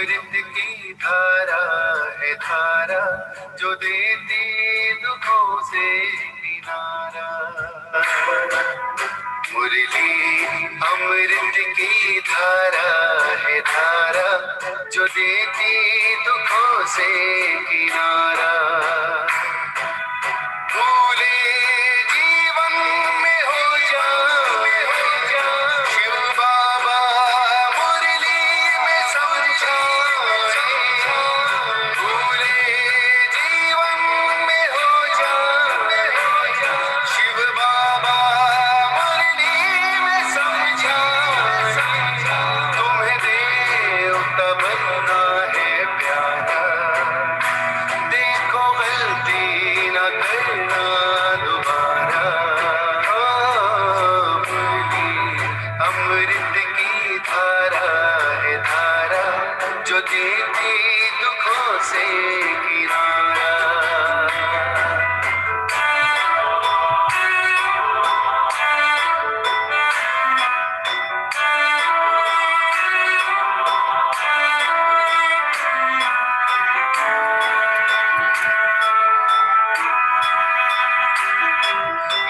अमृत की धारा है धारा, जो देती दुखों से किनारा। मुरली अमृत की धारा है धारा, जो देती दुखों से किनारा। भूले जीवन में हो जा शिव बाबा मुरली में समझाए। भूले जीवन में हो जा शिव बाबा मुरली में समझाए। तुम्हें देवता बनना है प्यारा, देखो गलती न करना दोबारा। मुरली अमृत की धारा है धारा, जो देती दुखों से किनारा।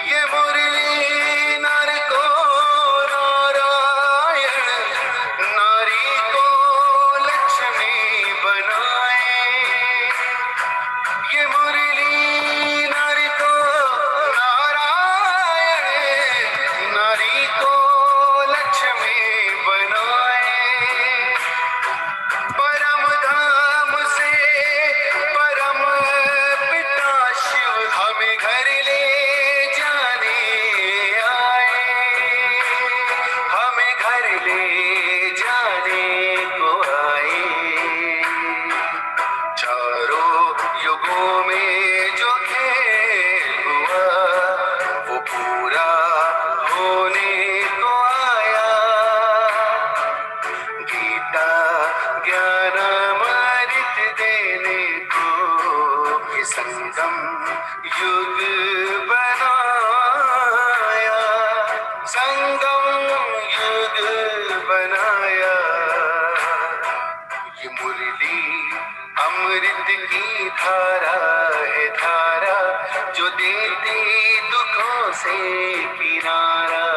ये मुरली नर को नारायण, नारी को लक्ष्मी बनाए। ये मुरली नर को नारायण, नारी को लक्ष्मी बनाए। परम धाम से परम पिता शिव हमें घर ले जाने आए। हमें घर ले जाने को आए। चारों युगों में जो खेल हुआ, वो पूरा होने को आया। गीता ज्ञान अमृत देने को ये संगम युग बनाया। संगम युग बनाया। ये मुरली अमृत की धारा है धारा, जो देती दुखों से किनारा।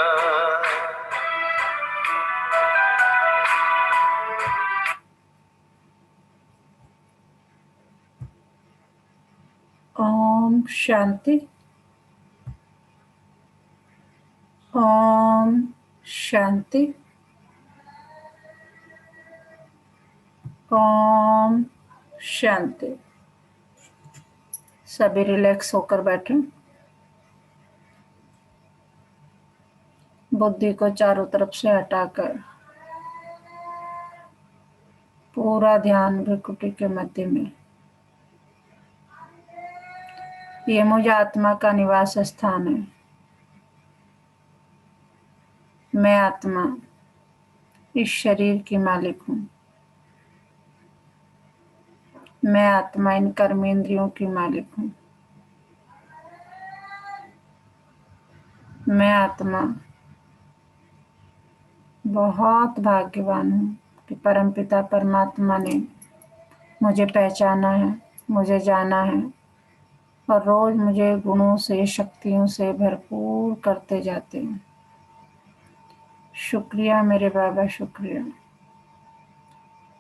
ओम शांति। ओम शांति। ओम शांति। सभी रिलैक्स होकर बैठे। बुद्धि को चारों तरफ से हटाकर पूरा ध्यान भ्रुकुटी के मध्य में। ये मुझ आत्मा का निवास स्थान है। मैं आत्मा इस शरीर की मालिक हूँ। मैं आत्मा इन कर्मेंद्रियों की मालिक हूँ। मैं आत्मा बहुत भाग्यवान हूँ कि परमपिता परमात्मा ने मुझे पहचाना है, मुझे जाना है और रोज मुझे गुणों से, शक्तियों से भरपूर करते जाते हैं। शुक्रिया मेरे बाबा, शुक्रिया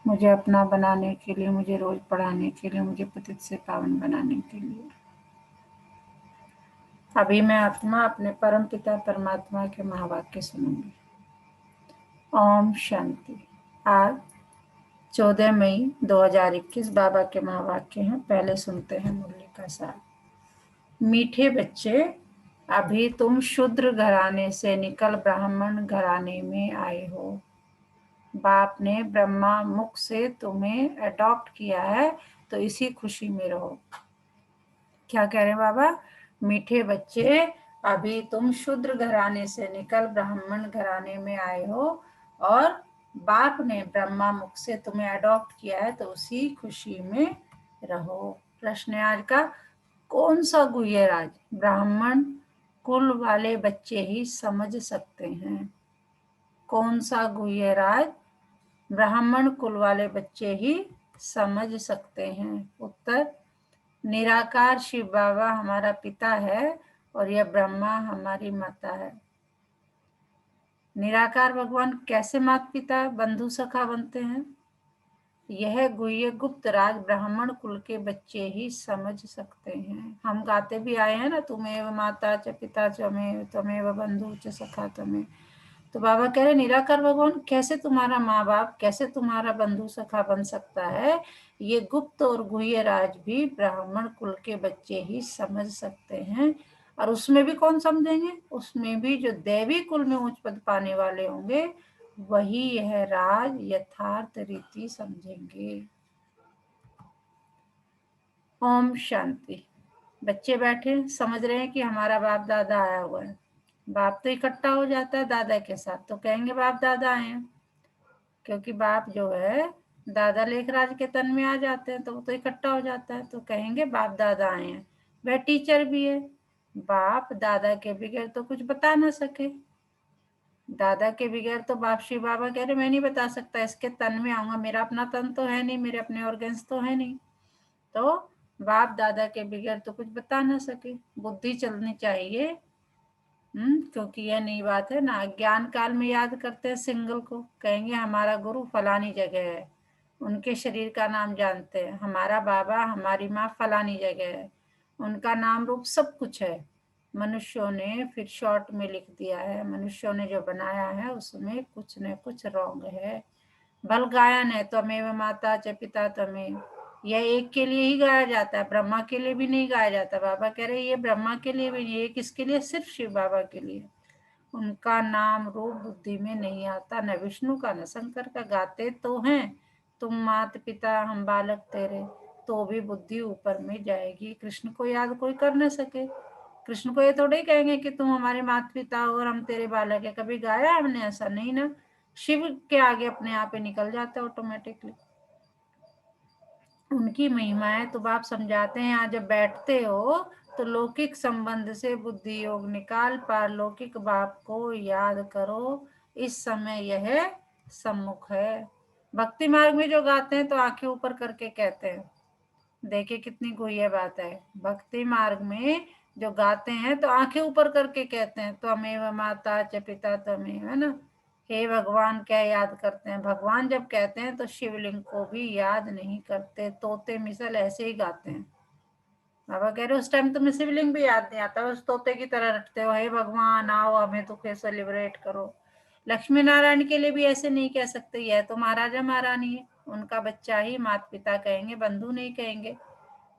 मुझे अपना बनाने के लिए, मुझे रोज पढ़ाने के लिए, मुझे पतित से पावन बनाने के लिए। अभी मैं आत्मा अपने परम पिता परमात्मा के महावाक्य सुनूंगी। ओम शांति। आज 14 मई 2021 बाबा के महावाक्य हैं। पहले सुनते हैं मुरली का सार। मीठे बच्चे, अभी तुम शूद्र घराने से निकल ब्राह्मण घराने में आए हो। बाप ने ब्रह्मा मुख से तुम्हें अडॉप्ट किया है, तो इसी खुशी में रहो। क्या कह रहे हैं बाबा? मीठे बच्चे, अभी तुम शूद्र घराने से निकल ब्राह्मण घराने में आए हो और बाप ने ब्रह्मा मुख से तुम्हें अडॉप्ट किया है, तो उसी खुशी में रहो। प्रश्न आज का, कौन सा गुह्य राज ब्राह्मण कुल वाले बच्चे ही समझ सकते हैं? कौन सा गुह्य राज ब्राह्मण कुल वाले बच्चे ही समझ सकते हैं। उत्तर, निराकार शिव बाबा हमारा पिता है और यह ब्रह्मा हमारी माता है। निराकार भगवान कैसे माता पिता बंधु सखा बनते हैं, यह गुह्य गुप्त राज ब्राह्मण कुल के बच्चे ही समझ सकते हैं। हम गाते भी आए हैं ना, तुम्हें माता च पिता च में तमेव बंधु च सखा तमें। तो बाबा कह रहे निराकार भगवान कैसे तुम्हारा माँ बाप, कैसे तुम्हारा बंधु सखा बन सकता है, ये गुप्त और गुह्य राज भी ब्राह्मण कुल के बच्चे ही समझ सकते हैं। और उसमें भी कौन समझेंगे, उसमें भी जो देवी कुल में उच्च पद पाने वाले होंगे वही यह राज यथार्थ रीति समझेंगे। ओम शांति। बच्चे बैठे समझ रहे हैं कि हमारा बाप दादा आया हुआ है। बाप तो इकट्ठा हो जाता है दादा के साथ, तो कहेंगे बाप दादा आए हैं, क्योंकि बाप जो है दादा लेखराज के तन में आ जाते हैं तो वो तो इकट्ठा हो जाता है, तो कहेंगे बाप दादा आए हैं। वह टीचर भी है, बाप दादा के बगैर तो कुछ बता ना सके। दादा के बगैर तो बाप शिव बाबा कह रहे मैं नहीं बता सकता, इसके तन में आऊंगा, मेरा अपना तन तो है नहीं, मेरे अपने ऑर्गन्स तो है नहीं। तो बाप दादा के बगैर तो कुछ बता ना सके, बुद्धि चलनी चाहिए। क्योंकि यह नई बात है ना। ज्ञान काल में याद करते हैं सिंगल को, कहेंगे हमारा गुरु फलानी जगह है, उनके शरीर का नाम जानते हैं, हमारा बाबा हमारी माँ फलानी जगह है, उनका नाम रूप सब कुछ है। मनुष्यों ने फिर शॉर्ट में लिख दिया है, मनुष्यों ने जो बनाया है उसमें कुछ न कुछ रॉन्ग है। बल गायन है, त्वमेव माता च पिता त्वमेव, यह एक के लिए ही गाया जाता है, ब्रह्मा के लिए भी नहीं गाया जाता। बाबा कह रहे ये ब्रह्मा के लिए भी नहीं, ये किसके लिए, सिर्फ शिव बाबा के लिए। उनका नाम रूप बुद्धि में नहीं आता, न विष्णु का न शंकर का। गाते तो हैं तुम मात पिता हम बालक तेरे, तो भी बुद्धि ऊपर में जाएगी, कृष्ण को याद कोई कर न सके। कृष्ण को ये थोड़े ही कहेंगे कि तुम हमारे माता पिता हो और हम तेरे बालक है, कभी गाया हमने ऐसा नहीं ना। शिव के आगे अपने आप ही निकल जाता है ऑटोमेटिकली, उनकी महिमा है। तो बाप समझाते हैं यहाँ जब बैठते हो तो लौकिक संबंध से बुद्धि योग निकाल पारलौकिक बाप को याद करो, इस समय यह सम्मुख है। भक्ति मार्ग में जो गाते हैं तो आंखें ऊपर करके कहते हैं, देखिए कितनी गुह्य बात है। भक्ति मार्ग में जो गाते हैं तो आंखें ऊपर करके कहते हैं, त्वमेव माता च पिता त्वमेव, है ना। हे भगवान क्या याद करते हैं, भगवान जब कहते हैं तो शिवलिंग को भी याद नहीं करते, तोते मिसल ऐसे ही गाते हैं। बाबा कह रहे उस टाइम तुम्हें शिवलिंग भी याद नहीं आता, उस तोते की तरह रटते हो, हे भगवान आओ हमें दुख से लिबरेट करो। लक्ष्मी नारायण के लिए भी ऐसे नहीं कह सकते, यह तो महाराजा महारानी है, उनका बच्चा ही माता पिता कहेंगे, बंधु नहीं कहेंगे।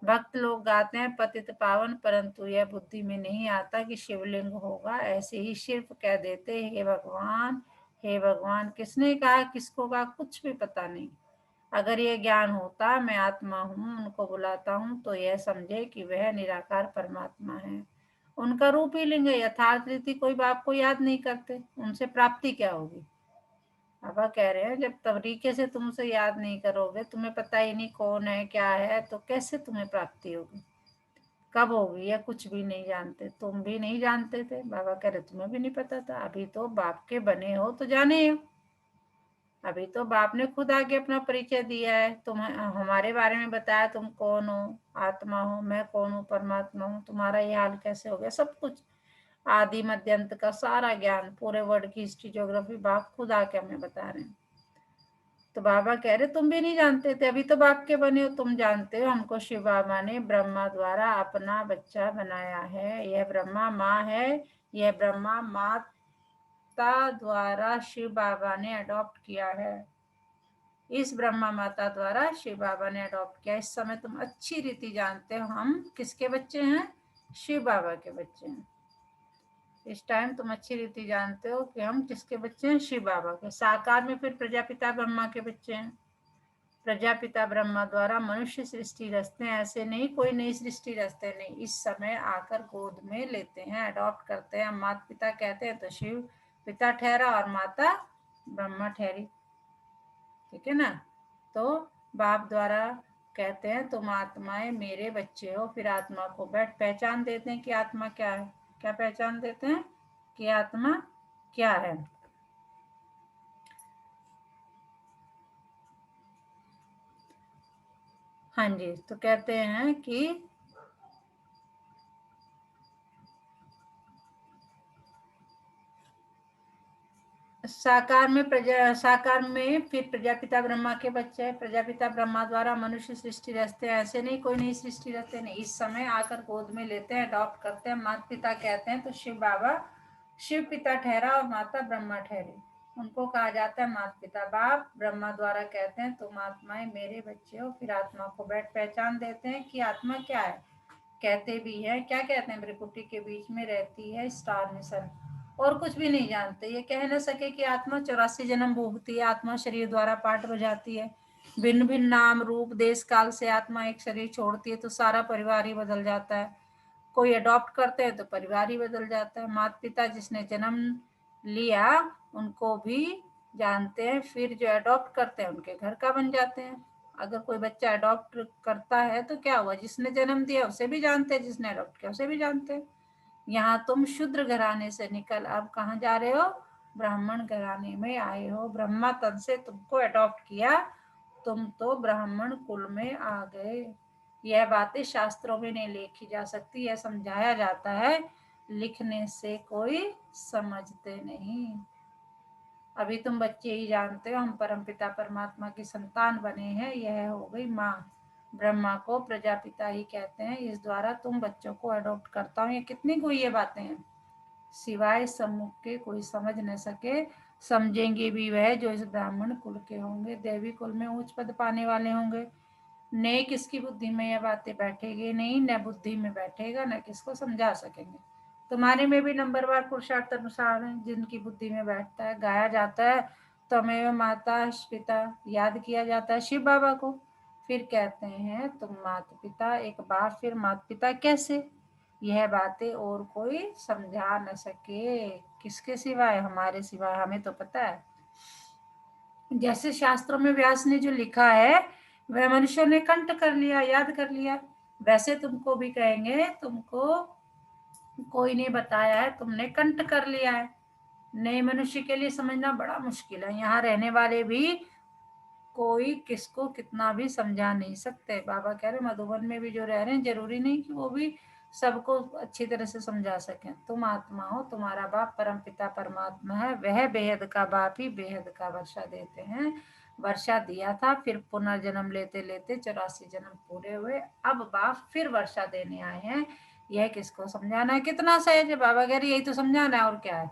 भक्त लोग गाते हैं पतित पावन, परंतु यह बुद्धि में नहीं आता कि शिवलिंग होगा, ऐसे ही सिर्फ कह देते हे भगवान हे भगवान। किसने कहा किसको कहा कुछ भी पता नहीं। अगर ये ज्ञान होता मैं आत्मा हूँ उनको बुलाता हूँ तो यह समझे कि वह निराकार परमात्मा है, उनका रूप ही लिंग है। यथार्थ रीति कोई बाप को याद नहीं करते, उनसे प्राप्ति क्या होगी। बाबा कह रहे हैं जब तरीके से तुम उसे याद नहीं करोगे, तुम्हें पता ही नहीं कौन है क्या है, तो कैसे तुम्हें प्राप्ति होगी, कब होगी, यह कुछ भी नहीं जानते। तुम भी नहीं जानते थे, बाबा कह रहे तुम्हें भी नहीं पता था, अभी तो बाप के बने हो तो जाने हो। अभी तो बाप ने खुद आके अपना परिचय दिया है, तुम हमारे बारे में बताया, तुम कौन हो, आत्मा हो, मैं कौन हूँ, परमात्मा हूँ, तुम्हारा ये हाल कैसे हो गया, सब कुछ आदि मध्य अंत का सारा ज्ञान, पूरे वर्ल्ड की हिस्ट्री ज्योग्राफी बाप खुद आके हमें बता रहे हैं। तो बाबा कह रहे तुम भी नहीं जानते थे, अभी तो बाप के बने हो, तुम जानते हो। हमको शिव बाबा ने ब्रह्मा द्वारा अपना बच्चा बनाया है, यह ब्रह्मा माँ है, यह ब्रह्मा माता द्वारा शिव बाबा ने अडॉप्ट किया है, इस ब्रह्मा माता द्वारा शिव बाबा ने अडॉप्ट किया। इस समय तुम अच्छी रीति जानते हो हम किसके बच्चे हैं, शिव बाबा के बच्चे हैं। इस टाइम तुम अच्छी रीति जानते हो कि हम किसके बच्चे हैं, शिव बाबा के। साकार में फिर प्रजापिता ब्रह्मा के बच्चे हैं। प्रजापिता ब्रह्मा द्वारा मनुष्य सृष्टि रचते हैं, ऐसे नहीं कोई नई सृष्टि रचते नहीं, इस समय आकर गोद में लेते हैं, अडॉप्ट करते हैं। माता पिता कहते हैं तो शिव पिता ठहरा और माता ब्रह्मा ठहरी, ठीक है ना। तो बाप द्वारा कहते हैं तुम आत्माएं मेरे बच्चे हो, फिर आत्मा को बैठ पहचान देते हैं कि आत्मा क्या है। क्या पहचान देते हैं कि आत्मा क्या है। हाँ जी, तो कहते हैं कि साकार में फिर प्रजापिता ब्रह्मा के बच्चे हैं। प्रजापिता ब्रह्मा द्वारा मनुष्य सृष्टि रचते हैं, ऐसे नहीं कोई नहीं सृष्टि रचते नहीं, इस समय आकर गोद में लेते हैं, अडॉप्ट करते हैं, माता पिता कहते हैं। तो शिव बाबा शिव पिता ठहरा और माता ब्रह्मा ठहरी, उनको कहा जाता है माता पिता। बाप ब्रह्मा द्वारा कहते हैं तुम आत्माएं मेरे बच्चे हो, फिर आत्मा को बैठ पहचान देते हैं कि आत्मा क्या है। कहते भी है, क्या कहते हैं, भ्रिकुटी के बीच में रहती है स्टार मिशन, और कुछ भी नहीं जानते। ये कह न सके कि आत्मा 84 जन्म भोगती है, आत्मा शरीर द्वारा पाठ बजाती है, भिन्न भिन्न नाम रूप देश काल से आत्मा एक शरीर छोड़ती है तो सारा परिवार ही बदल जाता है। कोई अडॉप्ट करते हैं तो परिवार ही बदल जाता है। माता पिता जिसने जन्म लिया उनको भी जानते हैं, फिर जो अडॉप्ट करते हैं उनके घर का बन जाते हैं। अगर कोई बच्चा अडॉप्ट करता है तो क्या हुआ, जिसने जन्म दिया उसे भी जानते हैं, जिसने अडॉप्ट किया उसे भी जानते हैं। यहाँ तुम शूद्र घराने से निकल अब कहाँ जा रहे हो, ब्राह्मण घराने में आए हो। ब्रह्मा तन से तुमको अडॉप्ट किया, तुम तो ब्राह्मण कुल में आ गए। यह बातें शास्त्रों में नहीं लिखी जा सकती, यह समझाया जाता है, लिखने से कोई समझते नहीं। अभी तुम बच्चे ही जानते हो हम परमपिता परमात्मा की संतान बने हैं। यह हो गई माँ, ब्रह्मा को प्रजापिता ही कहते हैं, इस द्वारा तुम बच्चों को अडॉप्ट करता हूँ। ये कितनी गुह्य बातें हैं, सिवाय सम्मुख के कोई समझ न सके। समझेंगे भी वह जो इस ब्राह्मण कुल के होंगे, देवी कुल में उच्च पद पाने वाले होंगे। ने किसकी बुद्धि में यह बातें बैठेगी नहीं, न बुद्धि में बैठेगा, न किसको समझा सकेंगे। तुम्हारे में भी नंबरवार पुरुषार्थ अनुसार है, जिनकी बुद्धि में बैठता है। गाया जाता है तमेव माता पिता, याद किया जाता है शिव बाबा को। फिर कहते हैं तुम माता पिता, एक बार फिर माता पिता कैसे, यह बातें और कोई समझा न सके। किसके सिवाय, हमारे सिवाय, हमें तो पता है। जैसे शास्त्रों में व्यास ने जो लिखा है वह मनुष्यों ने कंठ कर लिया, याद कर लिया, वैसे तुमको भी कहेंगे, तुमको कोई ने बताया है, तुमने कंठ कर लिया है। नए मनुष्य के लिए समझना बड़ा मुश्किल है, यहाँ रहने वाले भी कोई किसको कितना भी समझा नहीं सकते। बाबा कह रहे मधुबन में भी जो रह रहे हैं, जरूरी नहीं कि वो भी सबको अच्छी तरह से समझा सकें। तुम आत्मा हो, तुम्हारा बाप परम पिता परमात्मा है, वह बेहद का बाप ही बेहद का वर्षा देते हैं। वर्षा दिया था, फिर पुनर्जन्म लेते लेते 84 जन्म पूरे हुए, अब बाप फिर वर्षा देने आए हैं। यह किसको समझाना है, कितना सहज है। बाबा कह रहे यही तो समझाना है, और क्या है,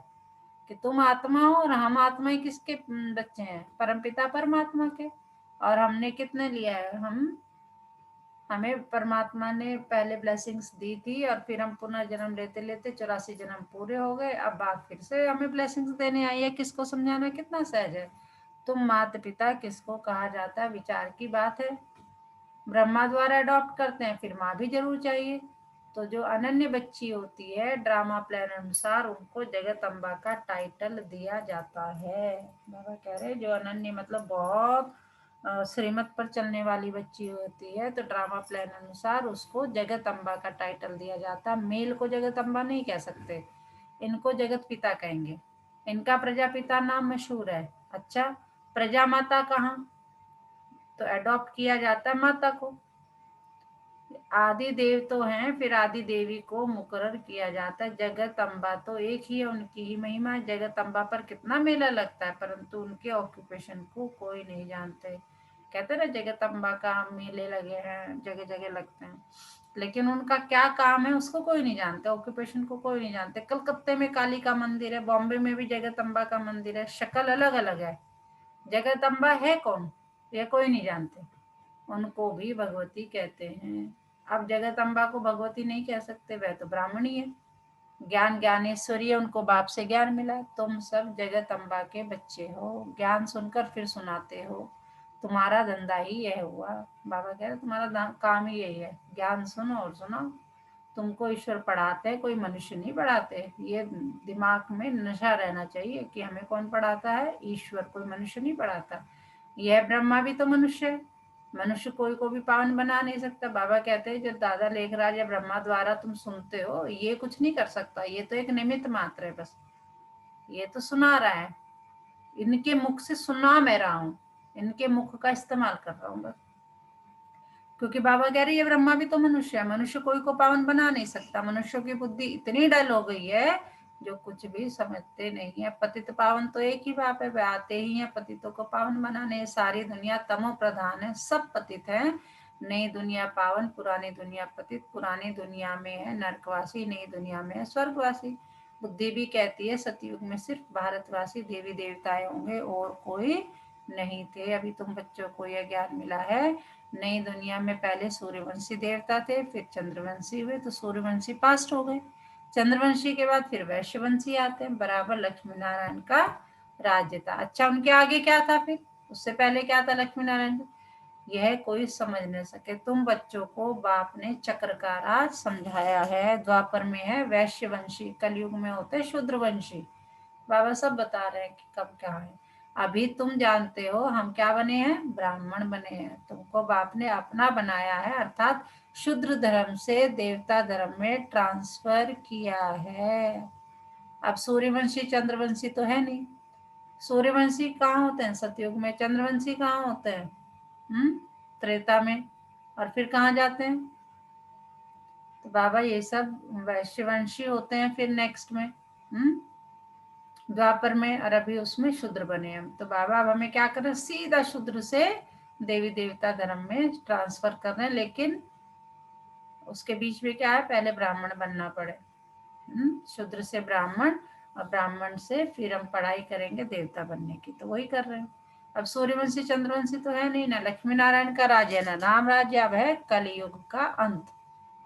कि तुम आत्मा हो और हम आत्मा ही किसके बच्चे हैं, परमपिता परमात्मा के। और हमने कितने लिया है, हमें परमात्मा ने पहले ब्लेसिंग्स दी थी, और फिर हम पुनर्जन्म लेते लेते 84 जन्म पूरे हो गए, अब बात फिर से हमें ब्लेसिंग्स देने आई है। किसको समझाना, कितना सहज है। तुम माता पिता किसको कहा जाता है, विचार की बात है। ब्रह्मा द्वारा अडॉप्ट करते हैं, फिर माँ भी जरूर चाहिए। तो जो अनन्य बच्ची होती है, ड्रामा प्लान अनुसार उनको जगत अम्बा का टाइटल दिया जाता है। बाबा कह रहे जो अनन्य मतलब बहुत श्रीमत पर चलने वाली बच्ची होती है, तो ड्रामा प्लान अनुसार उसको जगत अम्बा का टाइटल दिया जाता है। मेल को जगत अम्बा नहीं कह सकते, इनको जगत पिता कहेंगे। इनका प्रजापिता नाम मशहूर है। अच्छा, प्रजा माता कहाँ, तो अडॉप्ट किया जाता है माता को। आदि देव तो हैं, फिर आदि देवी को मुकर्रर किया जाता है। जगत अम्बा तो एक ही है, उनकी ही महिमा है। जगत अम्बा पर कितना मेला लगता है, परंतु उनके ऑक्यूपेशन को कोई नहीं जानते। कहते हैं ना जगत अम्बा का मेले लगे हैं, जगह जगह लगते हैं, लेकिन उनका क्या काम है उसको कोई नहीं जानता, ऑक्यूपेशन को कोई नहीं जानते। कलकत्ते में काली का मंदिर है, बॉम्बे में भी जगत अम्बा का मंदिर है, शक्ल अलग अलग है। जगत अम्बा है कौन, ये कोई नहीं जानते। उनको भी भगवती कहते हैं। अब जगत अम्बा को भगवती नहीं कह सकते, वह तो ब्राह्मणी है। ज्ञान ज्ञानेश्वरी है, उनको बाप से ज्ञान मिला। तुम सब जगत अम्बा के बच्चे हो, ज्ञान सुनकर फिर सुनाते हो, तुम्हारा धंधा ही यह हुआ। बाबा कह रहे तुम्हारा काम ही यही है, ज्ञान सुनो और सुनाओ। तुमको ईश्वर पढ़ाते हैं, कोई मनुष्य नहीं पढ़ाते। ये दिमाग में नशा रहना चाहिए कि हमें कौन पढ़ाता है, ईश्वर, कोई मनुष्य नहीं पढ़ाता। यह ब्रह्मा भी तो मनुष्य है, मनुष्य कोई को भी पावन बना नहीं सकता। बाबा कहते हैं जो दादा लेखराज या ब्रह्मा द्वारा तुम सुनते हो, ये कुछ नहीं कर सकता, ये तो एक निमित्त मात्र है बस, ये तो सुना रहा है। इनके मुख से सुना मैं रहा हूँ, इनके मुख का इस्तेमाल कर रहा हूँ बस। क्योंकि बाबा कह रहे हैं ये ब्रह्मा भी तो मनुष्य है, मनुष्य कोई को पावन बना नहीं सकता। मनुष्यों की बुद्धि इतनी डल हो गई है जो कुछ भी समझते नहीं है। पतित पावन तो एक ही बात है, वे आते ही हैं पतितों को पावन बनाने। सारी दुनिया तमो प्रधान है, सब पतित है। नई दुनिया पावन, पुरानी दुनिया पतित। पुरानी दुनिया में है नरकवासी, नई दुनिया में है स्वर्गवासी। बुद्धि भी कहती है सतयुग में सिर्फ भारतवासी देवी देवताएं होंगे और कोई नहीं थे। अभी तुम बच्चों को यह ज्ञान मिला है। नई दुनिया में पहले सूर्यवंशी देवता थे, फिर चंद्रवंशी हुए, तो सूर्यवंशी पास्ट हो गए। चंद्रवंशी के बाद फिर वैश्यवंशी आते हैं। बराबर लक्ष्मी नारायण का राज्य था। अच्छा, उनके आगे क्या था फिर? उससे पहले क्या था लक्ष्मी नारायण? यह कोई समझ नहीं सके। तुम बच्चों को बाप ने चक्र का राज समझाया है। द्वापर में है वैश्यवंशी, कलयुग में होते शूद्रवंशी। बाबा सब बता रहे हैं कि कब क्या है। अभी तुम जानते हो हम क्या बने हैं, ब्राह्मण बने हैं। तुमको बाप ने अपना बनाया है, अर्थात शूद्र धर्म से देवता धर्म में ट्रांसफर किया है। अब सूर्यवंशी चंद्रवंशी तो है नहीं। सूर्यवंशी कहाँ होते हैं? सतयुग में। चंद्रवंशी कहाँ होते हैं? त्रेता में। और फिर कहाँ जाते हैं? तो बाबा ये सब वैश्यवंशी होते हैं फिर नेक्स्ट में, द्वापर में। और अभी उसमें शूद्र बने हम। तो बाबा अब हमें क्या कर रहे हैं, सीधा शूद्र से देवी देवता धर्म में ट्रांसफर कर रहे हैं। लेकिन उसके बीच में क्या है, पहले ब्राह्मण बनना पड़े। शूद्र से ब्राह्मण, और ब्राह्मण से फिर हम पढ़ाई करेंगे देवता बनने की। तो वही कर रहे हैं। अब सूर्यवंशी चंद्रवंशी तो है नहीं ना, लक्ष्मी नारायण का राज्य है ना राम राज्य। अब है कलयुग का अंत।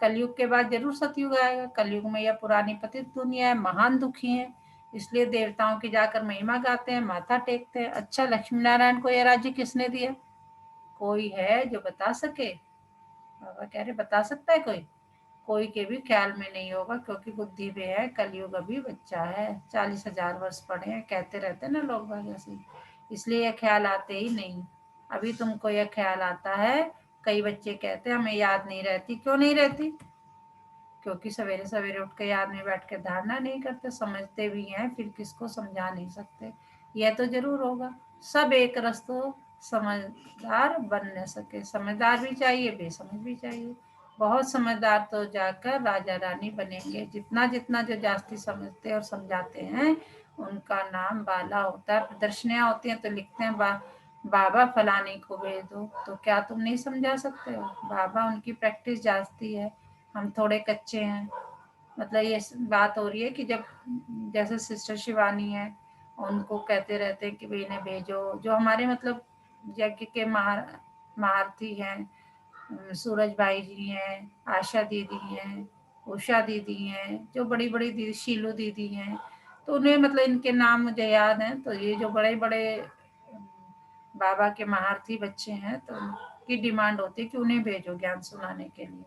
कलयुग के बाद जरूर सतयुग आएगा। कलयुग में यह पुरानी पतित दुनिया है, महान दुखी है, इसलिए देवताओं की जाकर महिमा गाते हैं, माथा टेकते हैं। अच्छा, लक्ष्मी नारायण को यह राज्य किसने दिया? कोई है जो बता सके? बाबा कह रहे बता सकता है कोई? कोई के भी ख्याल में नहीं होगा, क्योंकि बुद्धि में है। कलयुग अभी बच्चा है, 40,000 वर्ष पढ़े हैं, कहते रहते ना लोग बाग ऐसे, इसलिए यह ख्याल आते ही नहीं। अभी तुमको यह ख्याल आता है। कई बच्चे कहते हैं हमें याद नहीं रहती। क्यों नहीं रहती? क्योंकि सवेरे सवेरे उठ के याद में बैठ के धारणा नहीं करते। समझते भी हैं फिर किसको समझा नहीं सकते। यह तो जरूर होगा। सब एक रस तो समझदार बन न सके। समझदार भी चाहिए, बेसमझ भी चाहिए। बहुत समझदार तो जाकर राजा रानी बनेंगे। जितना जितना जो जास्ती समझते और समझाते हैं उनका नाम बाला होता है। प्रदर्शनियां होती हैं तो लिखते हैं बाबा फलाने को भेज दो। तो क्या तुम नहीं समझा सकते हो? बाबा उनकी प्रैक्टिस जास्ती है, हम थोड़े कच्चे हैं। मतलब ये बात हो रही है कि जब जैसे सिस्टर शिवानी है, उनको कहते रहते हैं कि भाई इन्हें भेजो, जो हमारे मतलब यज्ञ के महारथी हैं। सूरज भाई जी हैं, आशा दीदी हैं, उषा दीदी हैं, जो बड़ी बड़ी दीदी, शीलू दीदी हैं। तो उन्हें मतलब इनके नाम मुझे याद हैं। तो ये जो बड़े बड़े बाबा के महारथी बच्चे हैं, तो उनकी डिमांड होती है कि उन्हें भेजो ज्ञान सुनाने के लिए।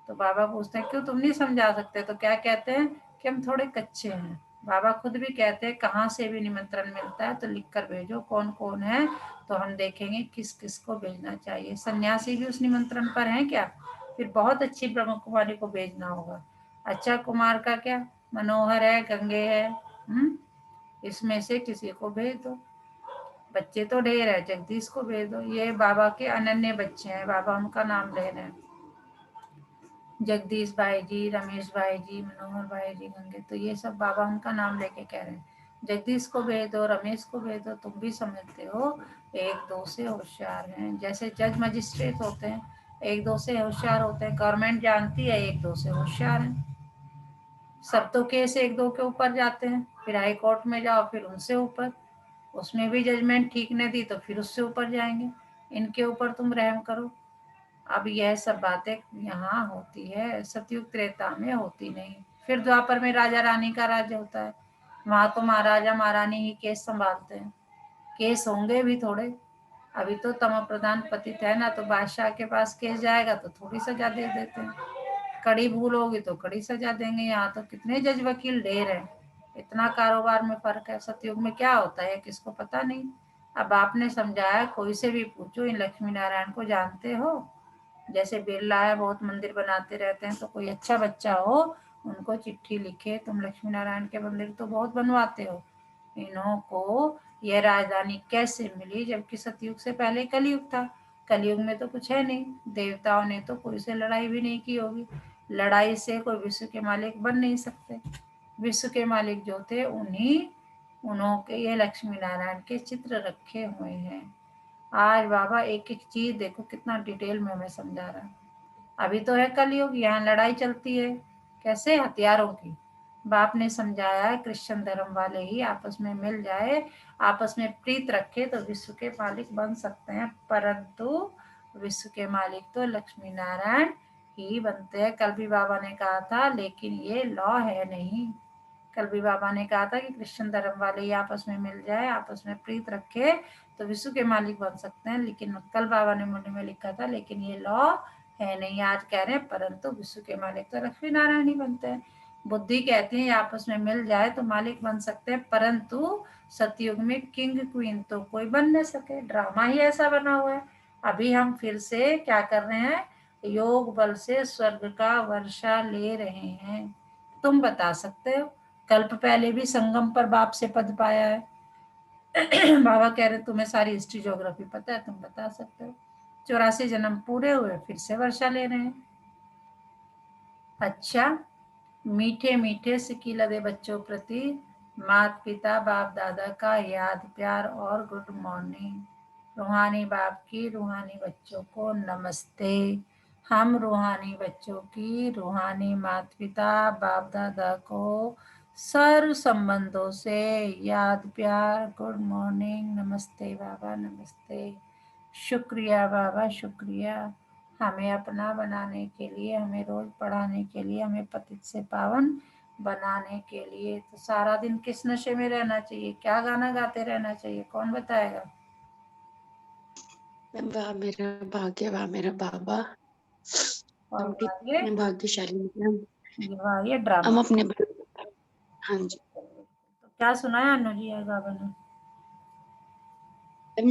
तो बाबा पूछते हैं क्यों तुम नहीं समझा सकते? तो क्या कहते हैं कि हम थोड़े कच्चे हैं। बाबा खुद भी कहते हैं कहाँ से भी निमंत्रण मिलता है तो लिख कर भेजो कौन कौन है, तो हम देखेंगे किस किस को भेजना चाहिए। सन्यासी भी उस निमंत्रण पर हैं क्या? फिर बहुत अच्छी ब्रह्म कुमारी को भेजना होगा। अच्छा, कुमार का क्या, मनोहर है, गंगे है, इसमें से किसी को भेज दो। बच्चे तो ढेर है, जगदीश को भेज दो। ये बाबा के अनन्य बच्चे हैं, बाबा उनका नाम ले रहे हैं। जगदीश भाई जी, रमेश भाई जी, मनोहर भाई जी, गंगे, तो ये सब बाबा उनका नाम लेके कह रहे हैं। जगदीश को भेज दो, रमेश को भेज दो। तुम भी समझते हो एक दो से होशियार हैं। जैसे जज मजिस्ट्रेट होते हैं, एक दो से होशियार होते हैं। गवर्नमेंट जानती है एक दो से होशियार हैं। सब तो केस एक दो के ऊपर जाते हैं, फिर हाई कोर्ट में जाओ फिर उनसे ऊपर, उसमें भी जजमेंट ठीक ने दी तो फिर उससे ऊपर जाएंगे। इनके ऊपर तुम रहम करो। अब यह सब बातें यहाँ होती है, सतयुग त्रेता में होती नहीं। फिर द्वापर में राजा रानी का राज्य होता है। वहां तो महाराजा महारानी ही केस संभालते हैं। केस होंगे भी थोड़े। अभी तो तम प्रधान पतित है ना, तो बादशाह के पास केस जाएगा तो थोड़ी सजा दे देते हैं। कड़ी भूल होगी तो कड़ी सजा देंगे। यहाँ तो कितने जज वकील ढेर है, इतना कारोबार में फर्क है। सतयुग में क्या होता है किसको पता नहीं। अब आपने समझाया, कोई से भी पूछो इन लक्ष्मी नारायण को जानते हो? जैसे बिरला है, बहुत मंदिर बनाते रहते हैं, तो कोई अच्छा बच्चा हो उनको चिट्ठी लिखे, तुम लक्ष्मी नारायण के मंदिर तो बहुत बनवाते हो, इन्हों को यह राजधानी कैसे मिली जबकि सतयुग से पहले कलयुग था? कलयुग में तो कुछ है नहीं, देवताओं ने तो कोई से लड़ाई भी नहीं की होगी, लड़ाई से कोई विश्व के मालिक बन नहीं सकते। विश्व के मालिक जो थे उन्हों के ये लक्ष्मी नारायण के चित्र रखे हुए हैं। आज बाबा एक एक चीज देखो कितना डिटेल में हमें समझा रहा है। अभी तो है कलयुग, यहाँ लड़ाई चलती है, कैसे? हथियारों की। बाप ने समझाया है क्रिश्चियन धर्म वाले ही आपस में मिल जाए, आपस में प्रीत रखे तो विश्व के मालिक बन सकते हैं, परंतु विश्व के मालिक तो लक्ष्मी नारायण ही बनते हैं। कल भी बाबा ने कहा था, लेकिन ये लॉ है नहीं। कल भी बाबा ने कहा था कि क्रिश्चियन धर्म वाले ही आपस में मिल जाए, आपस में प्रीत रखे तो विश्व के मालिक बन सकते हैं, लेकिन कल बाबा ने मुंडे में लिखा था, लेकिन ये लॉ है नहीं। आज कह रहे हैं परंतु विश्व के मालिक तो लक्ष्मी नारायण ही बनते हैं। बुद्धि कहती है आपस में मिल जाए तो मालिक बन सकते हैं, परंतु सतयुग में किंग क्वीन तो कोई बन नहीं सके, ड्रामा ही ऐसा बना हुआ है। अभी हम फिर से क्या कर रहे हैं, योग बल से स्वर्ग का वर्षा ले रहे हैं। तुम बता सकते हो, कल्प पहले भी संगम पर बाप से पद पाया है। बाबा कह रहे तुम्हें सारी हिस्ट्री ज्योग्राफी पता है, तुम बता सकते हो। 84 जन्म पूरे हुए, फिर से वर्षा ले रहे हैं। अच्छा, मीठे मीठे सिक्की लदे बच्चों प्रति माता पिता बाप दादा का याद प्यार और गुड मॉर्निंग। रूहानी बाप की रूहानी बच्चों को नमस्ते। हम रूहानी बच्चों की रूहानी माता पिता बाप दादा को सर्व संबंधों से याद प्यार गुड मॉर्निंग, नमस्ते बाबा नमस्ते। शुक्रिया बाबा शुक्रिया, हमें अपना बनाने के लिए, हमें रोज पढ़ाने के लिए, हमें पतित से पावन बनाने के लिए। तो सारा दिन किस नशे में रहना चाहिए, क्या गाना गाते रहना चाहिए, कौन बताएगा? वाह मेरा भाग्य, वाह मेरा बाबा, और हम गाइए, कितने भाग्यशाली हैं। ये हम ड्रामा। अपने हाँ जी। तो क्या सुनाया अनु जी आज बाबा ने?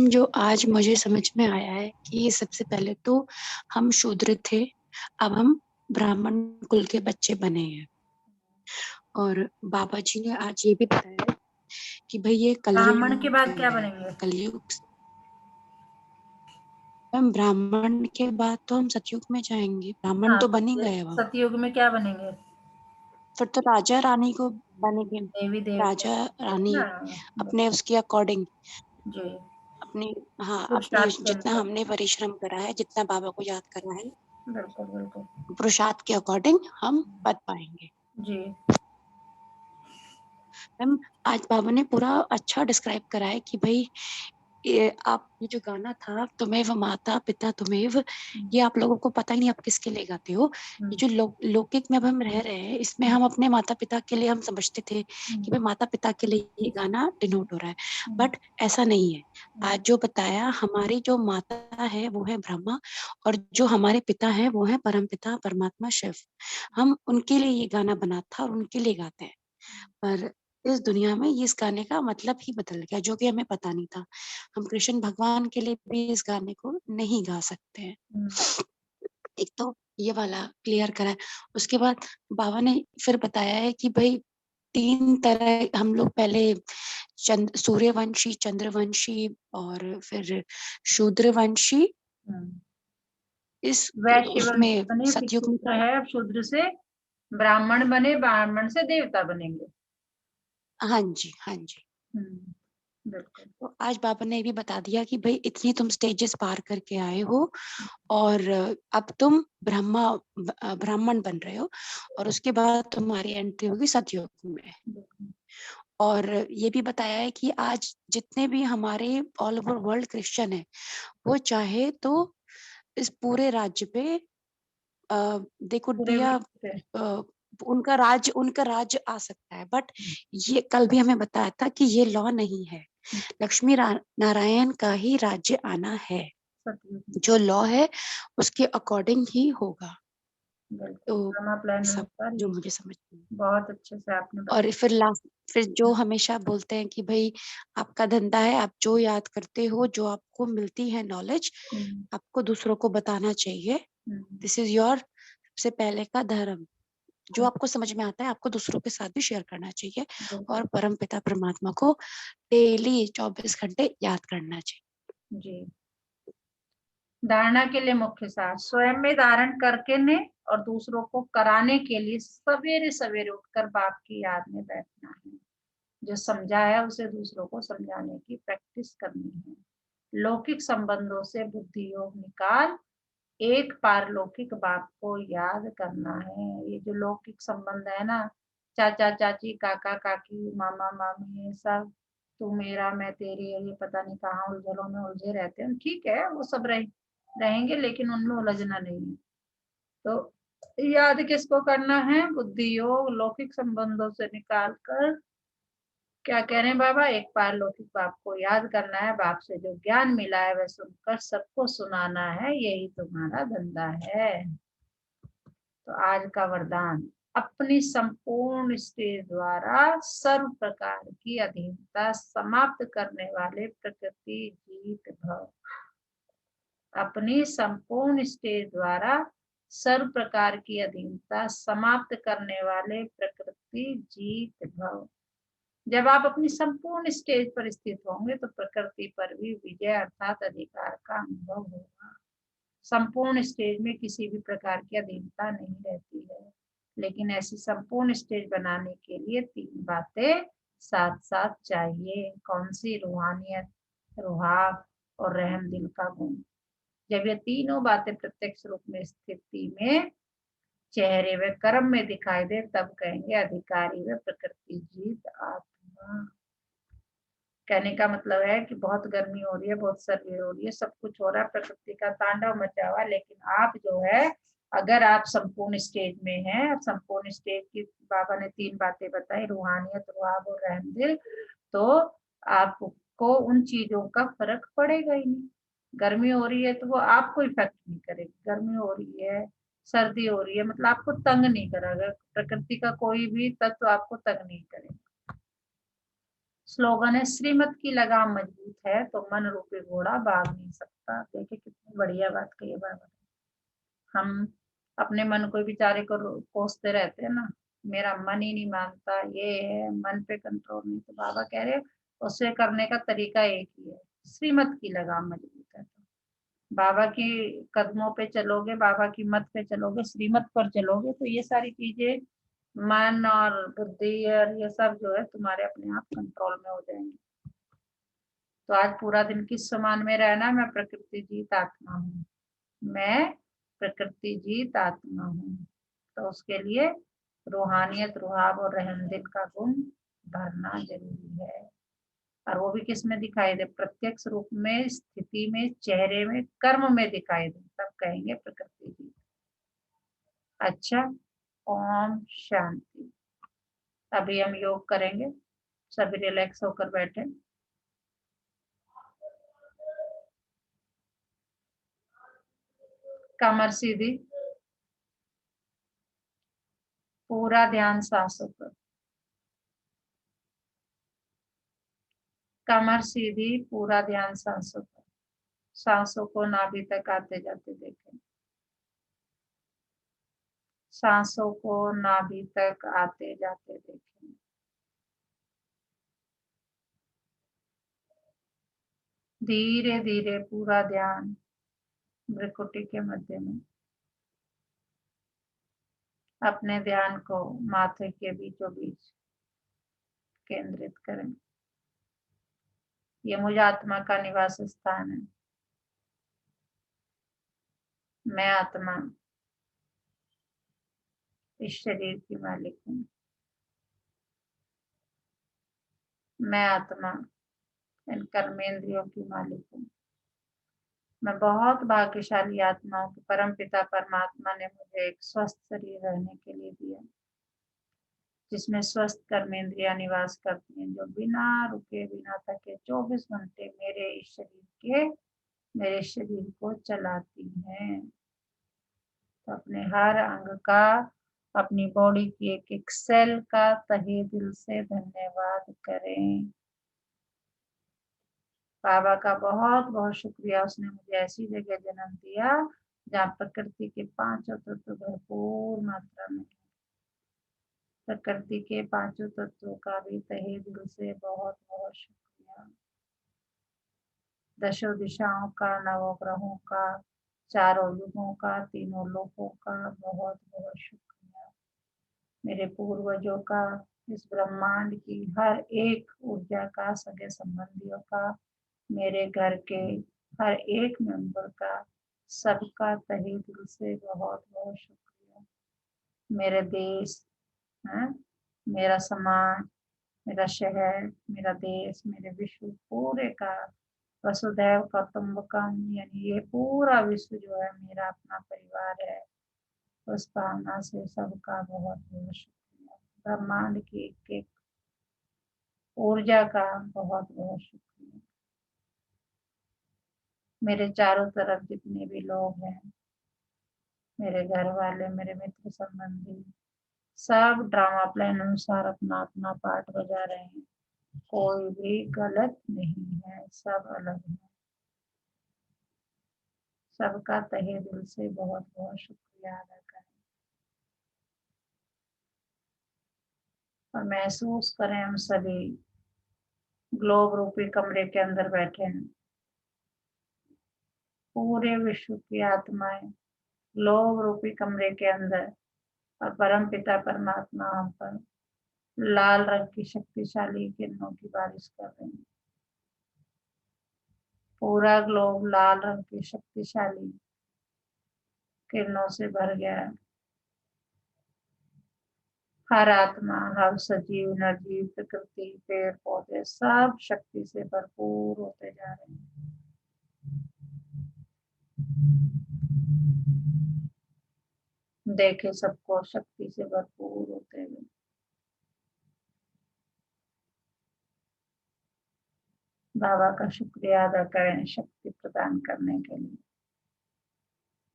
जो आज मुझे समझ में आया है कि सबसे पहले तो हम शूद्र थे, अब हम ब्राह्मण कुल के बच्चे बने हैं। और बाबा जी ने आज ये भी बताया कि भाई ये ब्राह्मण के बाद कलयुग क्या है, बनेंगे? कलयुग। हम ब्राह्मण के बाद तो हम सतयुग में जाएंगे, ब्राह्मण हाँ, तो बन ही गए वहाँ। सतयुग में क्या बनेंगे? फिर तो राजा रानी को बनेंगे, देवी राजा देवता रानी ना। अपने उसके अकॉर्डिंग, जी, अपनी, हाँ अपनी पुरुषार्थ के जितना अनुसार। हमने परिश्रम करा है, जितना बाबा को याद करा है, बिल्कुल बिल्कुल। पुरुषार्थ के अकॉर्डिंग हम बच पाएंगे। जी। मैम आज बाबा ने पूरा अच्छा डिस्क्राइब करा है कि भाई ये जो गाना था, तुम्हें माता पिता तुम्हें, ये आप लोगों को पता ही नहीं आप किसके लिए गाते हो। ये जो लौकिक में अब हम रह रहे हैं, इसमें हम अपने माता पिता के लिए हम समझते थे कि भाई माता पिता के लिए ये गाना डिनोट हो रहा है, बट ऐसा नहीं है। आज जो बताया, हमारी जो माता है वो है ब्रह्मा, और जो हमारे पिता है वो है परम पिता परमात्मा शिव। हम उनके लिए ये गाना बना था और उनके लिए गाते हैं, पर इस दुनिया में ये इस गाने का मतलब ही बदल गया, जो कि हमें पता नहीं था। हम कृष्ण भगवान के लिए भी इस गाने को नहीं गा सकते हैं। एक तो ये वाला क्लियर करा है। उसके बाद बाबा ने फिर बताया है कि भाई 3 तरह हम लोग पहले सूर्यवंशी, चंद्रवंशी और फिर शूद्रवंशी, इस वैश्य वंश उसमें बने, फिर सतयुग में। शूद्र है, अब शूद्र से ब्राह्मण बने, ब्राह्मण से देवता बनेंगे। हाँ जी, हाँ जी। बिल्कुल। तो आज बाबा ने ये भी बता दिया कि भाई इतनी तुम स्टेजेस पार करके आए हो, और अब तुम ब्राह्मण बन रहे हो, और उसके बाद तुम्हारी एंट्री होगी सतयुग में। और ये भी बताया है कि आज जितने भी हमारे ऑल ओवर वर्ल्ड क्रिश्चियन है, वो चाहे तो इस पूरे राज्य पे दे कुड पूरे बी अ, विश्व पे। उनका राज्य आ सकता है, बट ये कल भी हमें बताया था कि ये लॉ नहीं है। लक्ष्मी नारायण का ही राज्य आना है, सतयुग में। जो लॉ है उसके अकॉर्डिंग ही होगा। बिल्कुल, तो ड्रामा प्लान सब अनुसार जो ही। मुझे समझ में आया। बहुत अच्छे से आपने और बताया। फिर जो हमेशा बोलते हैं कि भाई आपका धंधा है, आप जो याद करते हो, जो आपको मिलती है नॉलेज, आपको दूसरों को बताना चाहिए। दिस इज योर सबसे पहले का धर्म। जो आपको समझ में आता है, आपको दूसरों के साथ भी शेयर करना चाहिए, बिल्कुल। और परम पिता परमात्मा को डेली 24 घंटे याद करना चाहिए। जी। धारणा के लिए मुख्य सार स्वयं में धारण करके ने और दूसरों को कराने के लिए सवेरे सवेरे उठकर बाप की याद में बैठना है। जो समझा है उसे दूसरों को समझाने की प्रैक्टिस करनी है। लौकिक संबंधों से बुद्धि योग निकाल एक पारलौकिक बाप को याद करना है। ये जो लौकिक संबंध है ना, चाचा चाची काका काकी मामा मामी, ये सब तू मेरा मैं तेरी, ये पता नहीं कहाँ उलझनों में उलझे रहते हैं। ठीक है, वो सब रहेंगे, लेकिन उनमें उलझना नहीं है। तो याद किसको करना है? बुद्धि योग लौकिक संबंधों से निकाल कर क्या कह रहे हैं बाबा? एक पारलौकिक बाप को याद करना है। बाप से जो ज्ञान मिला है वह सुनकर सबको सुनाना है, यही तुम्हारा धंधा है। तो आज का वरदान, अपनी संपूर्ण स्टेज द्वारा सर्व प्रकार की अधीनता समाप्त करने वाले प्रकृति जीत भव। अपनी संपूर्ण स्टेज द्वारा सर्व प्रकार की अधीनता समाप्त करने वाले प्रकृति जीत भव। जब आप अपनी संपूर्ण स्टेज पर स्थित होंगे तो प्रकृति पर भी विजय अर्थात अधिकार का अनुभव होगा। संपूर्ण स्टेज में किसी भी प्रकार की अधीनता नहीं रहती है, लेकिन ऐसी संपूर्ण स्टेज बनाने के लिए तीन बातें साथ साथ चाहिए। कौन सी? रूहानियत, रुहाब और रहम दिल का गुण। जब ये तीनों बातें प्रत्यक्ष रूप में स्थिति में चेहरे व कर्म में दिखाई दे तब कहेंगे अधिकारी व प्रकृति जीत आत्मा। कहने का मतलब है कि बहुत गर्मी हो रही है, बहुत सर्दी हो रही है, सब कुछ हो रहा है, प्रकृति का तांडव मचा हुआ, लेकिन आप जो है, अगर आप संपूर्ण स्टेज में हैं, संपूर्ण स्टेज की बाबा ने तीन बातें बताई, रूहानियत, रुआब और रहमदिल, तो आपको उन चीजों का फर्क पड़ेगा ही नहीं। गर्मी हो रही है तो वो आपको इफेक्ट नहीं करेगी। गर्मी हो रही है, सर्दी हो रही है, मतलब आपको तंग नहीं करेगा। प्रकृति का कोई भी तत्व आपको तंग नहीं करेगा। स्लोगन है, श्रीमत की लगाम मजबूत है तो मन रूपी घोड़ा भाग नहीं सकता। देखिए कितनी बढ़िया बात कही है बाबा। हम अपने मन को बेचारे को कोसते रहते हैं ना, मेरा मन ही नहीं मानता, ये है, मन पे कंट्रोल नहीं। तो बाबा कह रहे उसे करने का तरीका एक ही है, श्रीमत की लगाम मजबूत है तो बाबा की कदमों पे चलोगे, बाबा की मत पे चलोगे, श्रीमत पर चलोगे, तो ये सारी चीजें मन और बुद्धि और ये सब जो है तुम्हारे अपने आप कंट्रोल में हो जाएंगे। तो आज पूरा दिन किस समान में रहना? मैं प्रकृति जीत आत्मा हूँ, मैं प्रकृति जीत आत्मा हूँ। तो उसके लिए रूहानियत, रुहाब और रहमदिल का गुण भरना जरूरी है। और वो भी किस में दिखाई दे? प्रत्यक्ष रूप में, स्थिति में, चेहरे में, कर्म में दिखाई दे, तब कहेंगे प्रकृति जीत। अच्छा, ओम शांति। अभी हम योग करेंगे, सभी रिलैक्स होकर बैठे। कमर सीधी, पूरा ध्यान सांसों पर। कमर सीधी, पूरा ध्यान सांसों पर। सांसों को नाभि तक आते जाते देखें। सांसों को नाभि तक आते जाते देखें। धीरे धीरे पूरा ध्यान भ्रुकुटी के मध्य में। अपने ध्यान को माथे के बीचों बीच केंद्रित करें। ये मुझ आत्मा का निवास स्थान है। मैं आत्मा इस शरीर की मालिक हूँ। मैं आत्मा इन कर्मेंद्रियों की मालिक हूँ। मैं बहुत भाग्यशाली आत्मा हूँ कि परम पिता परमात्मा ने मुझे एक स्वस्थ शरीर रहने के लिए दिया, जिसमें स्वस्थ कर्मेंद्रियां निवास करती हैं, जो बिना रुके बिना थके 24 घंटे मेरे शरीर को चलाती हैं। तो अपने हर अंग का, अपनी बॉडी की एक एक सेल का तहे दिल से धन्यवाद करें। बाबा का बहुत बहुत शुक्रिया, उसने मुझे ऐसी जगह जन्म दिया जहाँ प्रकृति के पांचों तत्व भरपूर मात्रा में। प्रकृति के पांचों तत्वों का भी तहे दिल से बहुत बहुत शुक्रिया। दशों दिशाओं का, नवग्रहों का, चारों युगों का, तीनों लोकों का बहुत बहुत शुक्रिया। मेरे पूर्वजों का, इस ब्रह्मांड की हर एक ऊर्जा का, सगे संबंधियों का, मेरे घर के हर एक मेंबर का, सबका तहे दिल से बहुत बहुत शुक्रिया। मेरे देश, है, मेरा समाज, मेरा शहर, मेरा देश, मेरे विश्व पूरे का, वसुधैव कुटुंबकम, यानी ये पूरा विश्व जो है मेरा अपना परिवार है। उस भावना से सबका बहुत बहुत शुक्रिया। ब्रह्मांड की एक एक ऊर्जा का बहुत बहुत शुक्रिया। मेरे चारों तरफ जितने भी लोग हैं, मेरे घर वाले, मेरे मित्र संबंधी, सब ड्रामा प्लान अनुसार अपना अपना पार्ट बजा रहे हैं। कोई भी गलत नहीं है, सब अलग है। सबका तहे दिल से बहुत बहुत शुक्रिया अदा करें और महसूस करें हम सभी ग्लोब रूपी कमरे के अंदर बैठे हैं। पूरे विश्व की आत्माएं ग्लोब रूपी कमरे के अंदर, और परम पिता परमात्मा हम पर लाल रंग की शक्तिशाली किरणों की बारिश कर रहे हैं। पूरा ग्लोब लाल रंग की शक्तिशाली किरणों से भर गया है। हर आत्मा, हर सजीव, निर्जीव, प्रकृति, पेड़ पौधे सब शक्ति से भरपूर होते जा रहे हैं। देखे सबको शक्ति से भरपूर होते हुए। बाबा का शुक्रिया अदा करें शक्ति प्रदान करने के लिए।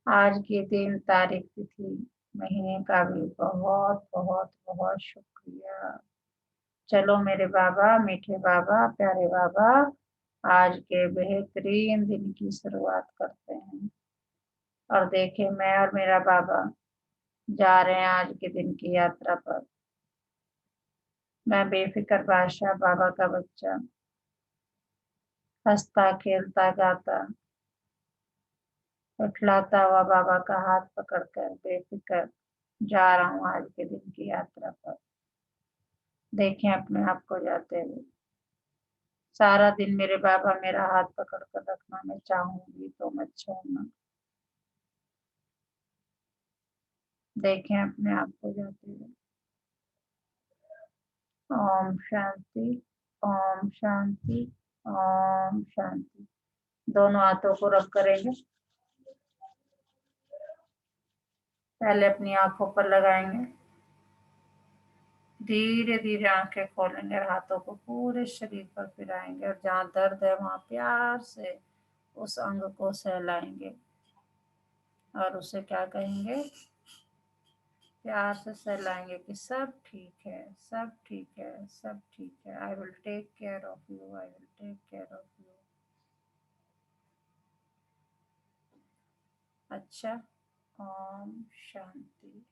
आज की 3 तारीख तिथि महीने का भी बहुत बहुत बहुत शुक्रिया। चलो मेरे बाबा, मीठे बाबा, प्यारे बाबा, आज के बेहतरीन दिन की शुरुआत करते हैं। और देखें मैं और मेरा बाबा जा रहे हैं आज के दिन की यात्रा पर। मैं बेफिक्र बादशाह, बाबा का बच्चा, हंसता खेलता गाता इठलाता हुआ बाबा का हाथ पकड़कर बेफिक्र जा रहा हूँ आज के दिन की यात्रा पर। देखें अपने आप को जाते हुए। सारा दिन मेरे बाबा मेरा हाथ पकड़ कर रखना, मैं चाहूंगी तो मत छोड़ना। देखें अपने आप को जाते हुए। ओम शांति, ओम शांति, ओम शांति। दोनों हाथों को रब करेंगे। पहले अपनी आंखों पर लगाएंगे, धीरे धीरे आंखें खोलेंगे और हाथों को पूरे शरीर पर फिराएंगे और जहाँ दर्द है वहां प्यार से उस अंग को सहलाएंगे और उसे क्या कहेंगे, प्यार से सहलाएंगे कि सब ठीक है, सब ठीक है, सब ठीक है। I will take care of you, I will take care of you. अच्छा, ओम शांति।